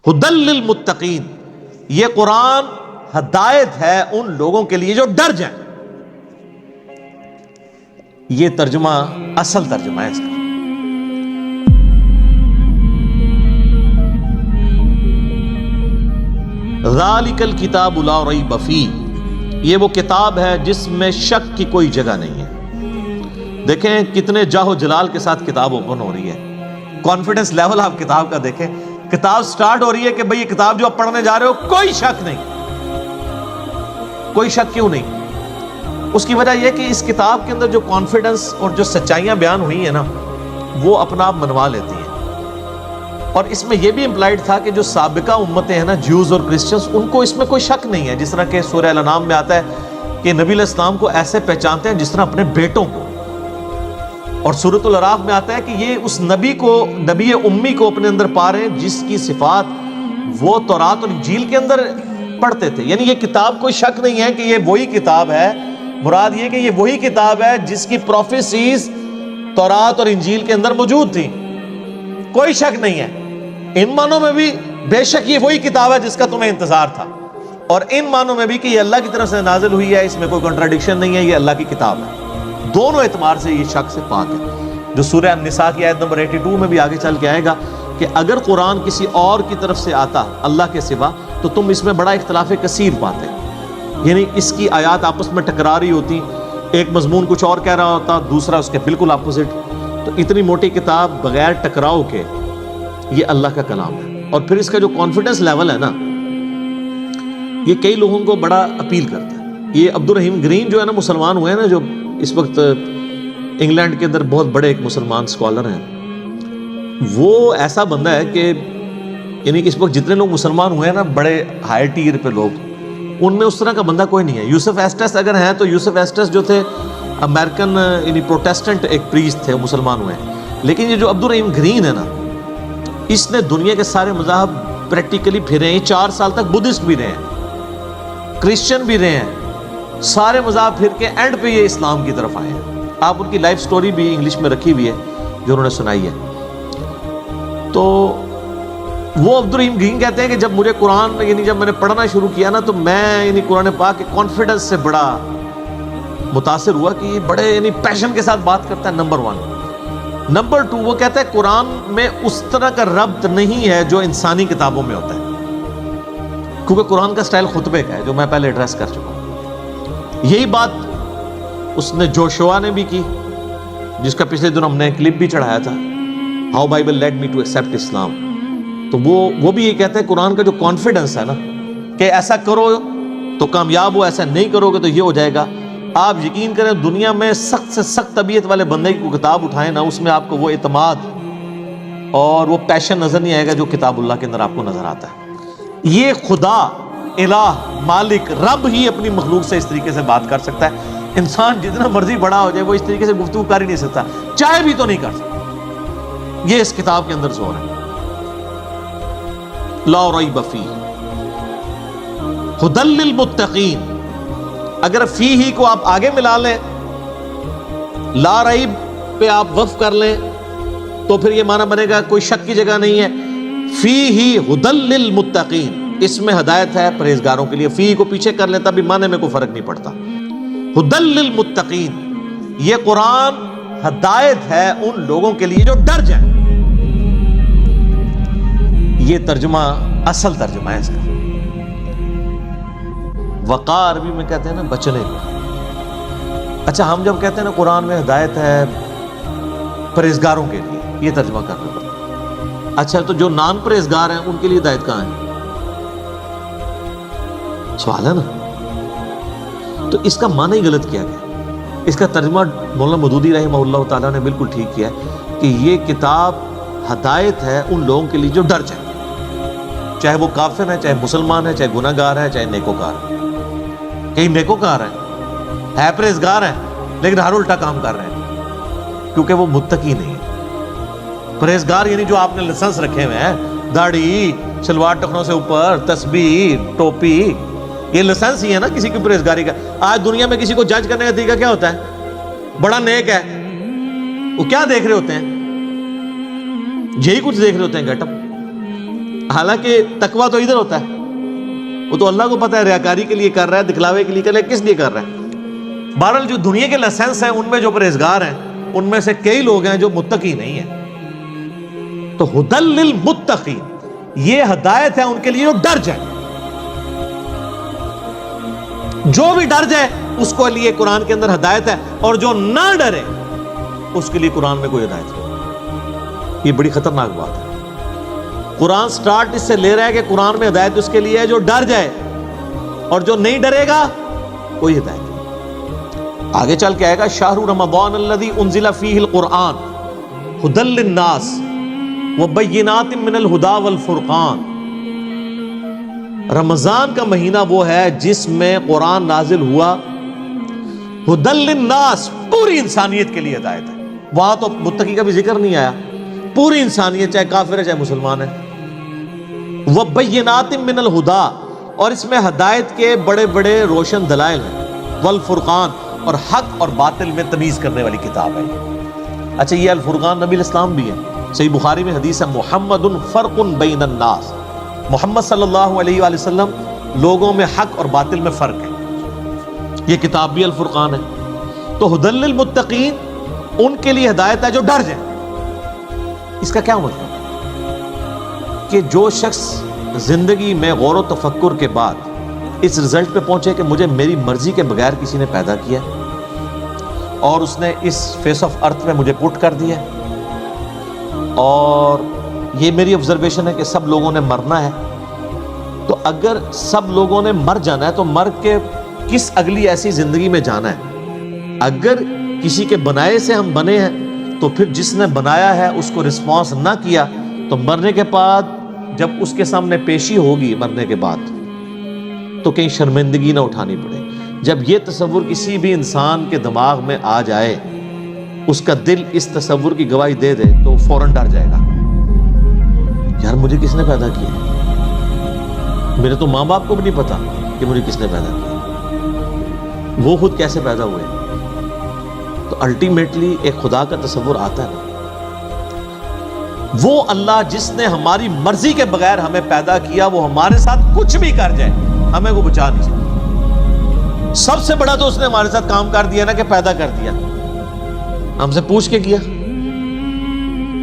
ہدی للمتقین، یہ قرآن ہدایت ہے ان لوگوں کے لیے جو ڈر جائیں. یہ ترجمہ اصل ترجمہ ہے اس کا. ذالک الکتاب لا ریب فیہ، یہ وہ کتاب ہے جس میں شک کی کوئی جگہ نہیں ہے. دیکھیں کتنے جاہ و جلال کے ساتھ کتاب اوپن ہو رہی ہے. کانفیڈنس لیول آپ کتاب کا دیکھیں. کتاب سٹارٹ ہو رہی ہے کہ بھئی یہ کتاب جو آپ پڑھنے جا رہے ہو کوئی شک نہیں. کوئی شک کیوں نہیں؟ اس کی وجہ یہ کہ اس کتاب کے اندر جو کانفیڈنس اور جو سچائیاں بیان ہوئی ہیں نا وہ اپنا آپ منوا لیتی ہیں. اور اس میں یہ بھی امپلائڈ تھا کہ جو سابقہ امتیں ہیں نا، جیوز اور کرسچنز، ان کو اس میں کوئی شک نہیں ہے. جس طرح کہ سورہ الانعام میں آتا ہے کہ نبی علیہ السلام کو ایسے پہچانتے ہیں جس طرح اپنے بیٹوں کو. اور سورۃ الاعراف میں آتا ہے کہ یہ اس نبی کو، نبی امی کو اپنے اندر پا رہے ہیں جس کی صفات وہ تورات اور انجیل کے اندر پڑھتے تھے. یعنی یہ کتاب کوئی شک نہیں ہے کہ یہ وہی کتاب ہے. مراد یہ کہ یہ وہی کتاب ہے جس کی پروفیسیز تورات اور انجیل کے اندر موجود تھی. کوئی شک نہیں ہے. ان معنوں میں بھی بے شک یہ وہی کتاب ہے جس کا تمہیں انتظار تھا، اور ان معنوں میں بھی کہ یہ اللہ کی طرف سے نازل ہوئی ہے، اس میں کوئی کنٹراڈکشن نہیں ہے، یہ اللہ کی کتاب ہے. دونوں اعتبار سے یہ شک سے پاک ہے. جو سورہ النساء کی آیت نمبر 82 میں بھی آگے چل کے آئے گا کہ اگر قرآن کسی اور کی طرف سے آتا اللہ کے سوا تو تم اس میں بڑا اختلاف کثیر پاتے. یعنی اس کی آیات آپس میں ٹکرا رہی ہوتی، ایک مضمون کچھ اور کہہ رہا ہوتا، دوسرا اس کے بالکل اپوزٹ. تو اتنی موٹی کتاب بغیر ٹکراؤ کے یہ اللہ کا کلام ہے. اور پھر اس کا جو کانفیڈنس لیول ہے نا، یہ کئی لوگوں کو بڑا اپیل کرتا ہے. یہ عبد الرحیم گرین جو ہے نا، مسلمان ہوئے ہیں نا، جو اس وقت انگلینڈ کے اندر بہت بڑے ایک مسلمان اسکالر ہیں. وہ ایسا بندہ ہے کہ یعنی کہ اس وقت جتنے لوگ مسلمان ہوئے ہیں نا، بڑے ہائی ٹیر پہ لوگ، ان میں اس طرح کا بندہ کوئی نہیں ہے. یوسف ایسٹس اگر ہیں تو یوسف ایسٹس جو تھے امریکن یعنی پروٹیسٹنٹ ایک پریسٹ تھے، وہ مسلمان ہوئے ہیں. لیکن یہ جو عبد الرحیم گرین ہے نا، اس نے دنیا کے سارے مذاہب پریکٹیکلی پھرے ہیں. 4 سال تک بدھسٹ بھی رہے ہیں، کرسچن بھی رہے ہیں، سارے مذاہب پھر کے اینڈ پہ یہ اسلام کی طرف آئے ہیں. آپ ان کی لائف سٹوری بھی انگلش میں رکھی ہوئی ہے جو انہوں نے سنائی ہے. تو وہ عبد الرحیم گرین کہتے ہیں کہ جب مجھے قرآن یعنی جب میں نے پڑھنا شروع کیا نا، تو میں یعنی قرآن پاک کے کانفیڈنس سے بڑا متاثر ہوا کہ یہ بڑے یعنی پیشن کے ساتھ بات کرتا ہے. نمبر 1. نمبر 2، وہ کہتا ہے قرآن میں اس طرح کا ربط نہیں ہے جو انسانی کتابوں میں ہوتا ہے، کیونکہ قرآن کا سٹائل خطبے کا ہے جو میں پہلے ایڈریس کر چکا ہوں. یہی بات اس نے جوشوا نے بھی کی، جس کا پچھلے دن ہم نے کلپ بھی چڑھایا تھا، how Bible led me to accept Islam. تو وہ بھی یہ کہتے ہیں قرآن کا جو کانفیڈنس ہے نا کہ ایسا کرو تو کامیاب ہو، ایسا نہیں کرو گے تو یہ ہو جائے گا. آپ یقین کریں دنیا میں سخت سے سخت طبیعت والے بندے کی کتاب اٹھائیں نا، اس میں آپ کو وہ اعتماد اور وہ پیشن نظر نہیں آئے گا جو کتاب اللہ کے اندر آپ کو نظر آتا ہے. یہ خدا الہ مالک رب ہی اپنی مخلوق سے اس طریقے سے بات کر سکتا ہے. انسان جتنا مرضی بڑا ہو جائے وہ اس طریقے سے گفتگو کر ہی نہیں سکتا، چاہے بھی تو نہیں کر سکتا. یہ اس کتاب کے اندر زور ہے. لا ریب فیہ ھدی للمتقین. اگر فی ہی کو آپ آگے ملا لیں، لا ریب پہ آپ وقف کر لیں تو پھر یہ معنی بنے گا کوئی شک کی جگہ نہیں ہے. فی ہی ھدی للمتقین، اس میں ہدایت ہے پرہیزگاروں کے لیے. فی کو پیچھے کر لیں تب بھی معنی میں کوئی فرق نہیں پڑتا. ھدی للمتقین، یہ قرآن ہدایت ہے ان لوگوں کے لیے جو ڈر جائیں. یہ ترجمہ اصل ترجمہ ہے اس کا. وقا عربی میں کہتے ہیں نا بچنے کو. اچھا ہم جب کہتے ہیں نا قرآن میں ہدایت ہے پرہیزگاروں کے لیے، یہ ترجمہ کر لو. اچھا تو جو نان پرہیزگار ہیں ان کے لیے ہدایت کہاں ہے؟ سوال ہے نا. تو اس کا معنی ہی غلط کیا گیا. اس کا ترجمہ مولانا مودودی رحمہ اللہ تعالیٰ نے بالکل ٹھیک کیا ہے کہ یہ کتاب ہدایت ہے ان لوگوں کے لیے جو ڈر جائیں، چاہے وہ کافر ہے، چاہے مسلمان ہے، چاہے گناہ گار ہے، چاہے نیکوکار ہے. کئی نیکوکار ہیں، ہے پرہیزگار ہیں، لیکن ہر الٹا کام کر رہے ہیں کیونکہ وہ متقی نہیں ہے. پرہیزگار یعنی جو آپ نے لائسنس رکھے ہوئے ہیں، داڑھی، شلوار ٹخنوں سے اوپر، تسبیح، ٹوپی، یہ لائسنس ہی ہے نا کسی کی پرہیزگاری کا. آج دنیا میں کسی کو جج کرنے کا طریقہ کیا ہوتا ہے؟ بڑا نیک ہے، وہ کیا دیکھ رہے ہوتے ہیں؟ یہی کچھ دیکھ رہے ہوتے ہیں گیٹ اپ. حالانکہ تقویٰ تو ادھر ہوتا ہے، وہ تو اللہ کو پتہ ہے ریاکاری کے لیے کر رہا ہے، دکھلاوے کے لیے کر رہا ہے، کس لیے کر رہا ہے؟ بہرحال جو دنیا کے لائسنس ہیں ان میں جو پرہیزگار ہیں ان میں سے کئی لوگ ہیں جو متقی نہیں ہیں. تو ہدی للمتقین، یہ ہدایت ہے ان کے لیے جو ڈر جائے. جو بھی ڈر جائے اس کو لیے قرآن کے اندر ہدایت ہے، اور جو نہ ڈرے اس کے لیے قرآن میں کوئی ہدایت نہیں. یہ بڑی خطرناک بات ہے. قرآن سٹارٹ اس سے لے رہا ہے کہ قرآن میں ہدایت اس کے لیے ہے جو ڈر جائے، اور جو نہیں ڈرے گا کوئی ہدایت نہیں. آگے چل کے آئے گا شہر رمضان الذی انزل فیہ القرآن ھدی للناس وبینات من الھدی والفرقان. رمضان کا مہینہ وہ ہے جس میں قرآن نازل ہوا ھدی للناس، پوری انسانیت کے لیے ہدایت ہے. وہاں تو متقی کا بھی ذکر نہیں آیا، پوری انسانیت چاہے کافر ہے چاہے مسلمان ہے. وبینات من الھدی، اور اس میں ہدایت کے بڑے بڑے روشن دلائل ہیں، والفرقان، اور حق اور باطل میں تمیز کرنے والی کتاب ہے. اچھا یہ الفرقان نبی الاسلام بھی ہے. صحیح بخاری میں حدیث ہے محمد فرق بین الناس، محمد صلی اللہ علیہ وآلہ وسلم لوگوں میں حق اور باطل میں فرق ہے. یہ کتاب بھی الفرقان ہے. تو ھدی للمتقین، ان کے لیے ہدایت ہے جو ڈر جائیں. اس کا کیا مطلب؟ کہ جو شخص زندگی میں غور و تفکر کے بعد اس رزلٹ پہ پہنچے کہ مجھے میری مرضی کے بغیر کسی نے پیدا کیا اور اس نے اس فیس آف ارتھ میں مجھے پٹ کر دیا، اور یہ میری آبزرویشن ہے کہ سب لوگوں نے مرنا ہے. تو اگر سب لوگوں نے مر جانا ہے تو مر کے کس اگلی ایسی زندگی میں جانا ہے؟ اگر کسی کے بنائے سے ہم بنے ہیں تو پھر جس نے بنایا ہے اس کو رسپانس نہ کیا تو مرنے کے بعد جب اس کے سامنے پیشی ہوگی مرنے کے بعد تو کہیں شرمندگی نہ اٹھانی پڑے. جب یہ تصور کسی بھی انسان کے دماغ میں آ جائے، اس کا دل اس تصور کی گواہی دے دے تو فوراً ڈر جائے گا. یار مجھے کس نے پیدا کیا؟ میرے تو ماں باپ کو بھی نہیں پتا کہ مجھے کس نے پیدا کیا، وہ خود کیسے پیدا ہوئے. تو الٹیمیٹلی ایک خدا کا تصور آتا ہے. وہ اللہ جس نے ہماری مرضی کے بغیر ہمیں پیدا کیا، وہ ہمارے ساتھ کچھ بھی کر جائے ہمیں وہ بچا نہیں سکتا. سب سے بڑا تو اس نے ہمارے ساتھ کام کر دیا نا کہ پیدا کر دیا، ہم سے پوچھ کے کیا.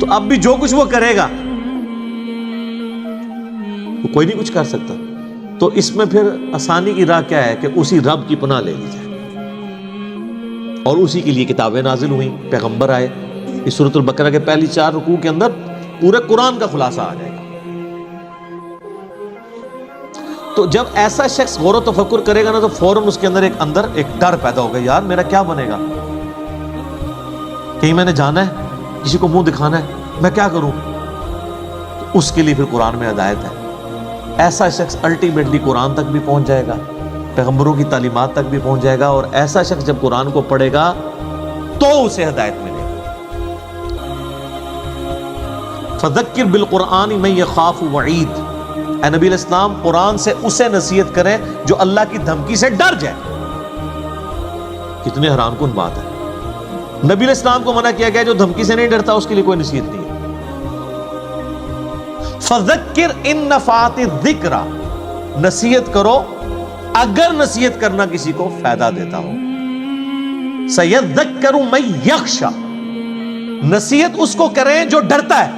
تو اب بھی جو کچھ وہ کرے گا وہ کوئی نہیں کچھ کر سکتا. تو اس میں پھر آسانی کی راہ کیا ہے کہ اسی رب کی پناہ لے لی جائے، اور اسی کے لیے کتابیں نازل ہوئیں، پیغمبر آئے. اس سورۃ البقرہ کے پہلی 4 رکوع کے اندر پورے قرآن کا خلاصہ آ جائے گا. تو جب ایسا شخص غور و تفکر کرے گا نا تو فوراً اس کے اندر ایک ڈر پیدا ہوگا، یار میرا کیا بنے گا؟ کہیں میں نے جانا ہے، کسی کو منہ دکھانا ہے، میں کیا کروں؟ تو اس کے لیے پھر قرآن میں ہدایت ہے. ایسا شخص الٹیمیٹلی قرآن تک بھی پہنچ جائے گا، پیغمبروں کی تعلیمات تک بھی پہنچ جائے گا، اور ایسا شخص جب قرآن کو پڑھے گا تو اسے ہدایت ملے گی. فذکر بالقرآن من یخاف وعید، اے نبی علیہ السلام قرآن سے اسے نصیحت کریں جو اللہ کی دھمکی سے ڈر جائے. کتنے حیران کن بات ہے. نبی علیہ السلام کو منع کیا گیا جو دھمکی سے نہیں ڈرتا اس کے لیے کوئی نصیحت نہیں ہے. فذکر ان نفعت الذکر، نصیحت کرو اگر نصیحت کرنا کسی کو فائدہ دیتا ہو. سیذکر من یخشی، نصیحت اس کو کریں جو ڈرتا ہے.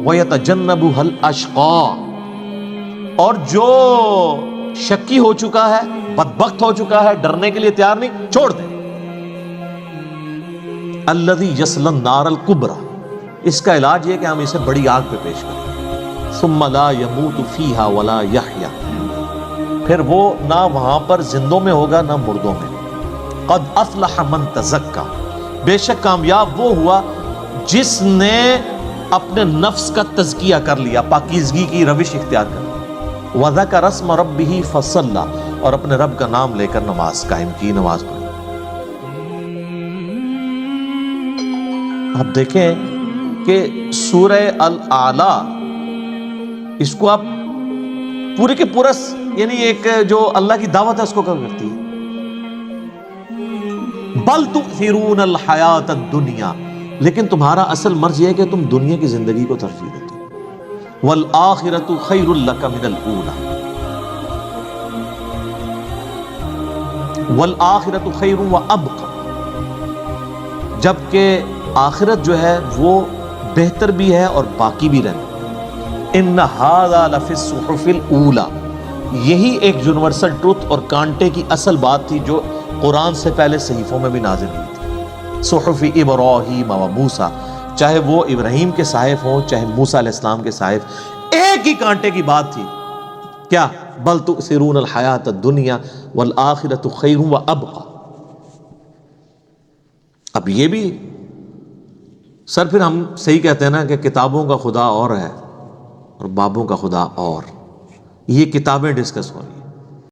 وَيَتَجَنَّبُهَا الْأَشْقَى، اور جو شکی ہو چکا ہے، بدبخت ہو چکا ہے، ڈرنے کے لیے تیار نہیں، چھوڑ دیں. الَّذِي يَصْلَى النَّارَ الْكُبْرَى، اس کا علاج یہ کہ ہم اسے بڑی آگ پہ پیش کریں. ثُمَّ لَا يَمُوتُ فِيهَا وَلَا يَحْيَا، پھر وہ نہ وہاں پر زندوں میں ہوگا نہ مردوں میں. قَدْ أَفْلَحَ مَن تَزَكَّى، بے شک کامیاب وہ ہوا جس نے اپنے نفس کا تزکیہ کر لیا، پاکیزگی کی روش اختیار کر. وَذَكَرَ اسْمَ رَبِّهِ فَصَلَّى، اور اپنے رب کا نام لے کر نماز قائم کی، نماز پڑھی. آپ دیکھیں کہ سورہ الاعلیٰ، اس کو آپ پورے کے پورا یعنی ایک جو اللہ کی دعوت ہے اس کو کب کرتی ہے. بل تؤثرون الحیات الدنیا، لیکن تمہارا اصل مرض یہ ہے کہ تم دنیا کی زندگی کو ترجیح دیتے ہو. والآخرۃ خیر لک من الاولی، والآخرۃ خیر وابقی، جبکہ آخرت جو ہے وہ بہتر بھی ہے اور باقی بھی رہے۔ ان ھذا لفی الصحف الاولی، یہی ایک یونیورسل ٹروتھ اور کانٹے کی اصل بات تھی جو قرآن سے پہلے صحیفوں میں بھی نازل ہوئی تھی۔ صحف ابراہیم و موسیٰ، چاہے وہ ابراہیم کے صحائف ہوں چاہے موسیٰ علیہ السلام کے صحائف، ایک ہی کانٹے کی بات تھی، کیا؟ بل تؤثرون الحیاۃ الدنیا والآخرۃ خیر وابقی۔ اب یہ بھی سر پھر ہم صحیح کہتے ہیں نا کہ کتابوں کا خدا اور ہے اور بابوں کا خدا اور، یہ کتابیں ڈسکس ہو رہی ہیں۔